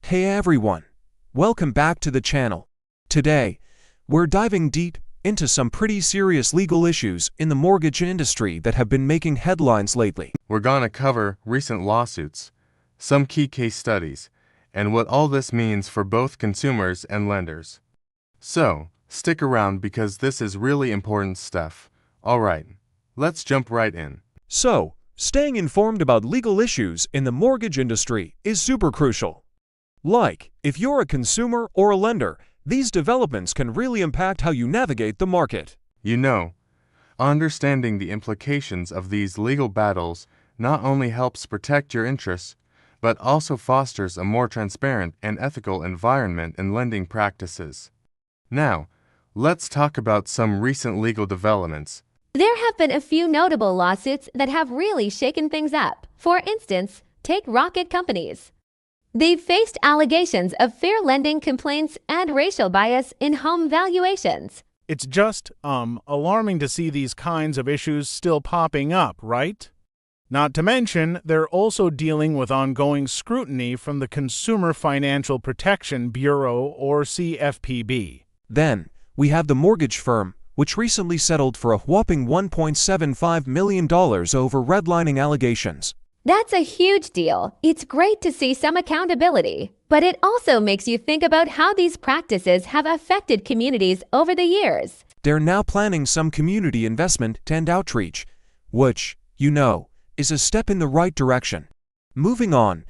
Hey everyone, welcome back to the channel. Today, we're diving deep into some pretty serious legal issues in the mortgage industry that have been making headlines lately. We're gonna cover recent lawsuits, some key case studies, and what all this means for both consumers and lenders. So, stick around because this is really important stuff. Alright, let's jump right in. So, staying informed about legal issues in the mortgage industry is super crucial. Like, if you're a consumer or a lender, these developments can really impact how you navigate the market. You know, understanding the implications of these legal battles not only helps protect your interests, but also fosters a more transparent and ethical environment in lending practices. Now, let's talk about some recent legal developments. There have been a few notable lawsuits that have really shaken things up. For instance, take Rocket Companies. They've faced allegations of fair lending complaints and racial bias in home valuations. It's just, alarming to see these kinds of issues still popping up, right? Not to mention, they're also dealing with ongoing scrutiny from the Consumer Financial Protection Bureau, or CFPB. Then, we have the mortgage firm, which recently settled for a whopping $1.75 million over redlining allegations. That's a huge deal. It's great to see some accountability, but it also makes you think about how these practices have affected communities over the years. They're now planning some community investment and outreach, which, is a step in the right direction. Moving on,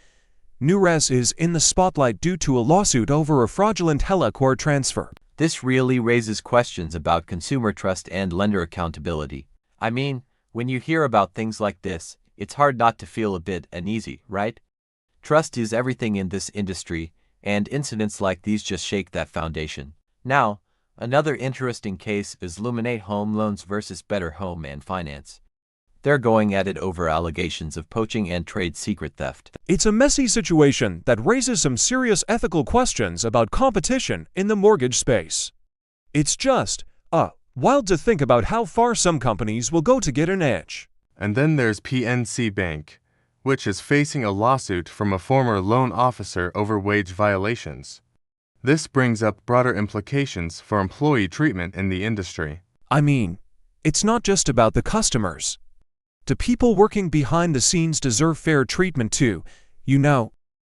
Newrezs is in the spotlight due to a lawsuit over a fraudulent HELOC or transfer. This really raises questions about consumer trust and lender accountability. I mean, when you hear about things like this, it's hard not to feel a bit uneasy, right? Trust is everything in this industry, and incidents like these just shake that foundation. Now, another interesting case is Luminate Home Loans versus Better Home and Finance. They're going at it over allegations of poaching and trade secret theft. It's a messy situation that raises some serious ethical questions about competition in the mortgage space. It's just, wild to think about how far some companies will go to get an edge. And then there's PNC Bank, which is facing a lawsuit from a former loan officer over wage violations. This brings up broader implications for employee treatment in the industry. I mean, it's not just about the customers. The people working behind the scenes deserve fair treatment too,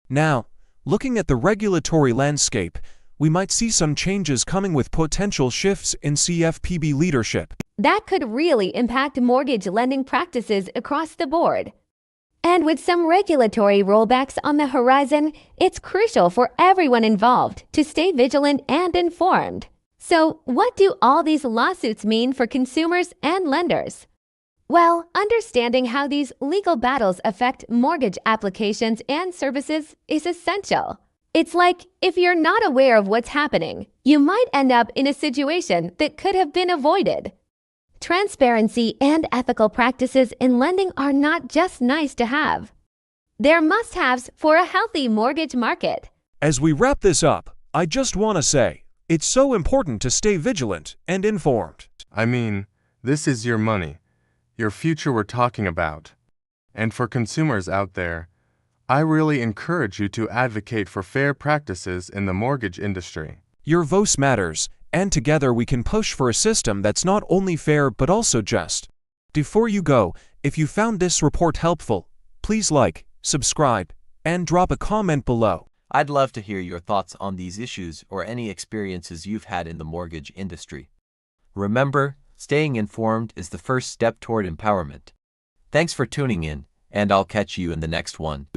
Now, looking at the regulatory landscape, we might see some changes coming with potential shifts in CFPB leadership. That could really impact mortgage lending practices across the board. And with some regulatory rollbacks on the horizon, it's crucial for everyone involved to stay vigilant and informed. So, what do all these lawsuits mean for consumers and lenders? Well, understanding how these legal battles affect mortgage applications and services is essential. It's like, if you're not aware of what's happening, you might end up in a situation that could have been avoided. Transparency and ethical practices in lending are not just nice to have. They're must-haves for a healthy mortgage market. As we wrap this up, I just want to say, it's so important to stay vigilant and informed. I mean, this is your money, your future we're talking about. And for consumers out there, I really encourage you to advocate for fair practices in the mortgage industry. Your voice matters, and together we can push for a system that's not only fair but also just. Before you go, if you found this report helpful, please like, subscribe, and drop a comment below. I'd love to hear your thoughts on these issues or any experiences you've had in the mortgage industry. Remember, staying informed is the first step toward empowerment. Thanks for tuning in, and I'll catch you in the next one.